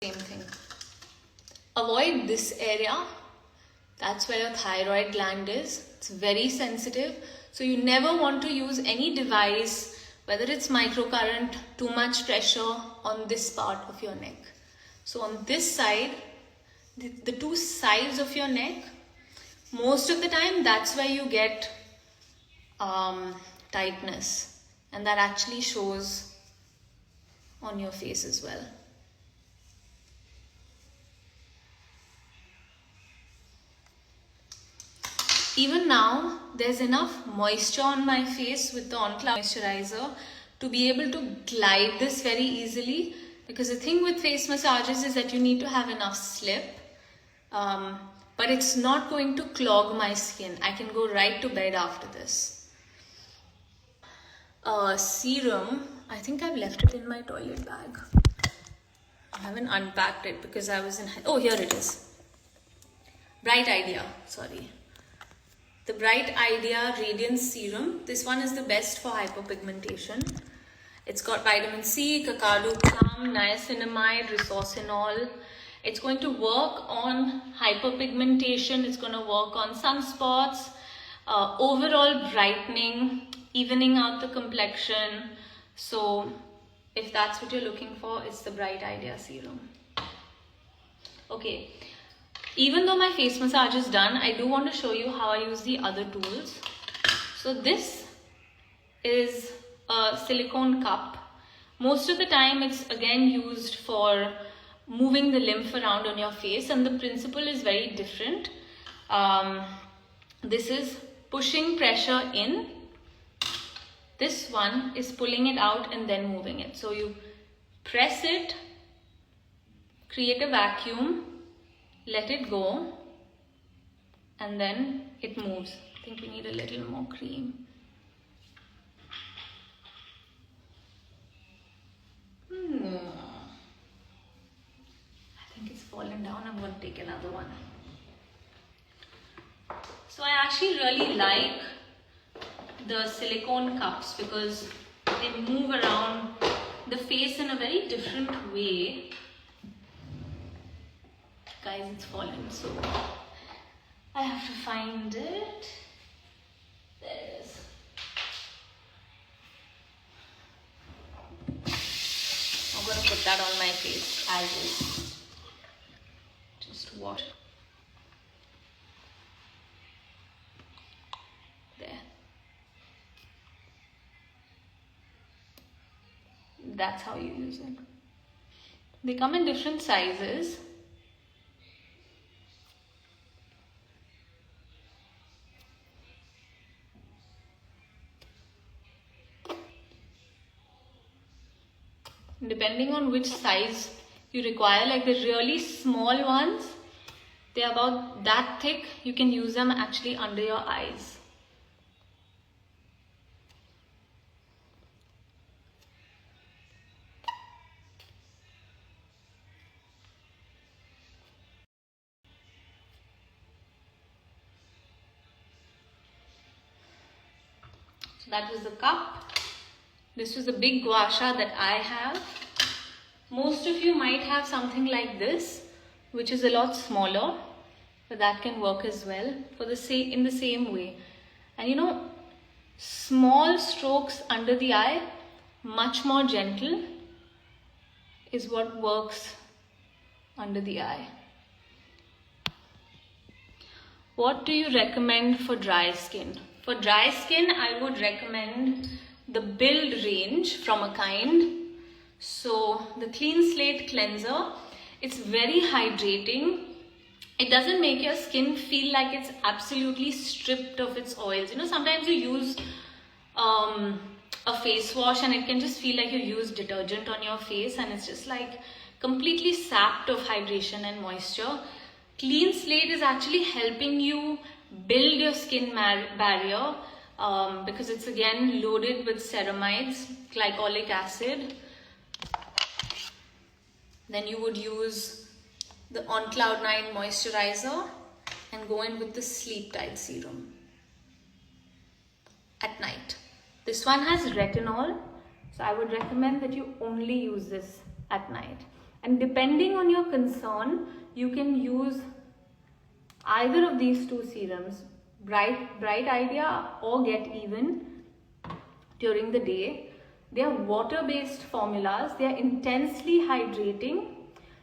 Same thing. Avoid this area. That's where your thyroid gland is. It's very sensitive. So you never want to use any device, whether it's microcurrent, too much pressure on this part of your neck. So on this side, the two sides of your neck, most of the time that's where you get tightness, and that actually shows on your face as well. Even now, there's enough moisture on my face with the On Cloud moisturizer to be able to glide this very easily, because the thing with face massages is that you need to have enough slip, but it's not going to clog my skin. I can go right to bed after this. Serum, I think I've left it in my toilet bag. I haven't unpacked it because I was in... Oh, here it is. Bright Idea, sorry. The Bright Idea Radiance Serum. This one is the best for hyperpigmentation. It's got vitamin C, cacao plum, niacinamide, resorcinol. It's going to work on hyperpigmentation. It's going to work on sunspots, overall brightening, evening out the complexion. So if that's what you're looking for, it's the Bright Idea Serum. Okay. Even though my face massage is done, I do want to show you how I use the other tools. So this is a silicone cup. Most of the time it's again used for moving the lymph around on your face, and the principle is very different. This is pushing pressure in. This one is pulling it out and then moving it. So you press it, create a vacuum, let it go, and then it moves. I think we need a little more cream. I think it's fallen down. I'm going to take another one. So I actually really like the silicone cups because they move around the face in a very different way. Guys, it's fallen, so I have to find it. There it is. I'm going to put that on my face as is. Just wash. There. That's how you use it. They come in different sizes. Depending on which size you require, like the really small ones, they're about that thick. You can use them actually under your eyes. So that was the cup. This was a big gua sha that I have. Most of you might have something like this, which is a lot smaller, but that can work as well for in the same way. And you know, small strokes under the eye, much more gentle, is what works under the eye. What do you recommend for dry skin? For dry skin, I would recommend the Build range from a kind. So the Clean Slate Cleanser, it's very hydrating. It doesn't make your skin feel like it's absolutely stripped of its oils. You know, sometimes you use a face wash and it can just feel like you used detergent on your face and it's just like completely sapped of hydration and moisture. Clean Slate is actually helping you build your skin barrier. Because it's again loaded with ceramides, glycolic acid. Then you would use the On Cloud 9 moisturizer and go in with the Sleep Tight serum at night. This one has retinol, so I would recommend that you only use this at night. And depending on your concern, you can use either of these two serums, Bright Idea or Get Even, during the day. They are water-based formulas. They are intensely hydrating.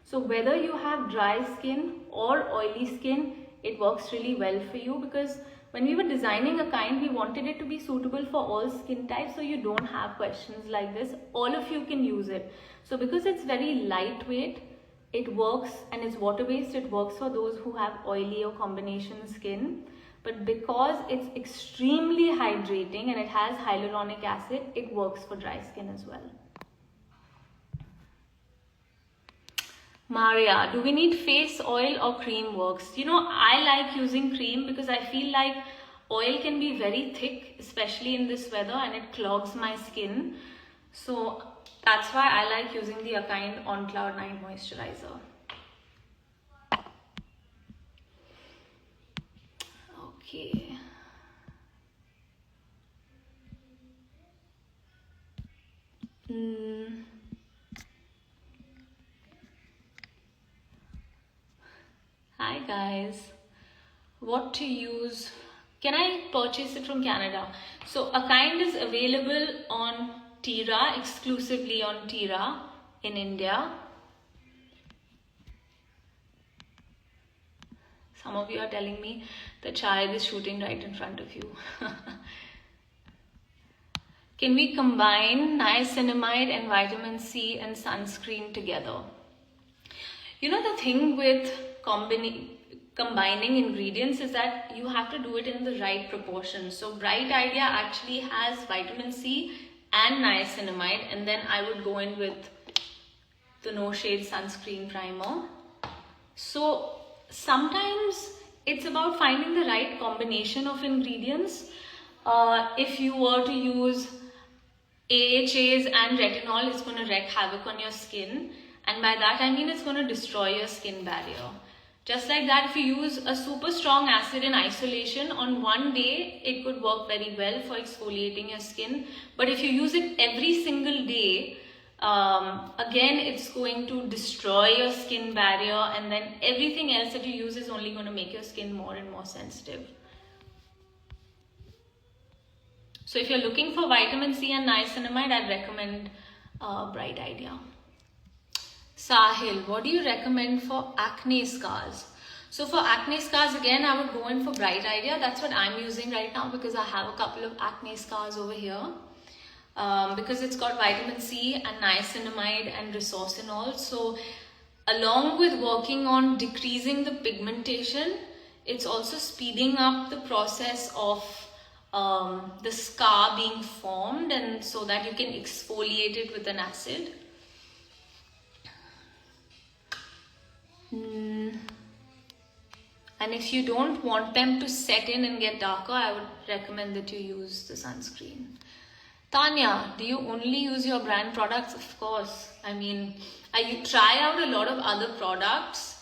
So whether you have dry skin or oily skin, it works really well for you, because when we were designing a kind, we wanted it to be suitable for all skin types, so you don't have questions like this. All of you can use it. So because it's very lightweight, it works, and it's water-based, it works for those who have oily or combination skin. But because it's extremely hydrating and it has hyaluronic acid, it works for dry skin as well. Maria, do we need face oil or cream works? I like using cream because I feel like oil can be very thick, especially in this weather, and it clogs my skin. So that's why I like using the Akind On Cloud 9 moisturizer. Okay. Hi guys, what to use? Can I purchase it from Canada? So Akind is available on Tira, exclusively on Tira in India. Some of you are telling me the child is shooting right in front of you. Can we combine niacinamide and vitamin C and sunscreen together? The thing with combining ingredients is that you have to do it in the right proportion. So Bright Idea actually has vitamin C and niacinamide, and then I would go in with the No Shade sunscreen primer. So sometimes it's about finding the right combination of ingredients. If you were to use AHAs and retinol, it's going to wreak havoc on your skin, and by that I mean it's going to destroy your skin barrier. Just like that, if you use a super strong acid in isolation on one day, it could work very well for exfoliating your skin. But if you use it every single day, again, it's going to destroy your skin barrier, and then everything else that you use is only going to make your skin more and more sensitive. So if you're looking for vitamin C and niacinamide, I'd recommend Bright Idea. Sahil, what do you recommend for acne scars? So for acne scars, again, I would go in for Bright Idea. That's what I'm using right now because I have a couple of acne scars over here. Because it's got vitamin C and niacinamide and resorcinol. So along with working on decreasing the pigmentation, it's also speeding up the process of the scar being formed, and so that you can exfoliate it with an acid. And if you don't want them to set in and get darker, I would recommend that you use the sunscreen. Tanya, do you only use your brand products? Of course. I mean, I try out a lot of other products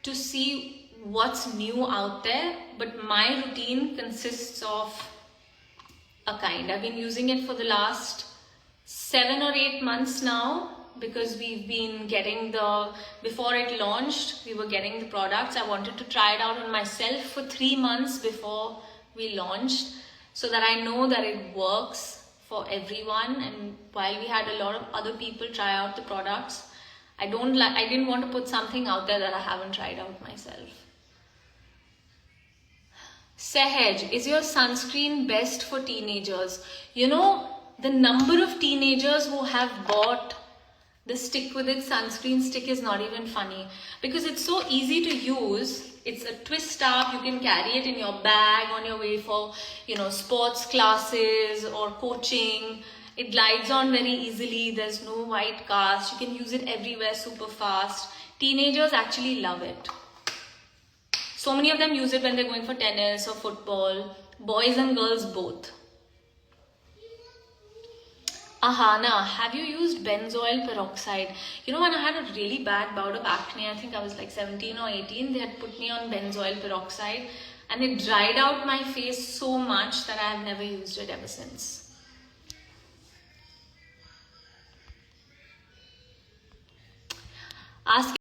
to see what's new out there, but my routine consists of Akind. I've been using it for the last 7 or 8 months now, because we've been getting before it launched, we were getting the products. I wanted to try it out on myself for 3 months before we launched, so that I know that it works for everyone. And while we had a lot of other people try out the products, I didn't want to put something out there that I haven't tried out myself. Sehaj, is your sunscreen best for teenagers? The number of teenagers who have bought the Stick With It sunscreen stick is not even funny, because it's so easy to use. It's a twist up. You can carry it in your bag on your way for, sports classes or coaching. It glides on very easily. There's no white cast. You can use it everywhere super fast. Teenagers actually love it. So many of them use it when they're going for tennis or football. Boys and girls both. Ahana, have you used benzoyl peroxide? When I had a really bad bout of acne, I think I was like 17 or 18, they had put me on benzoyl peroxide, and it dried out my face so much that I have never used it ever since. Ask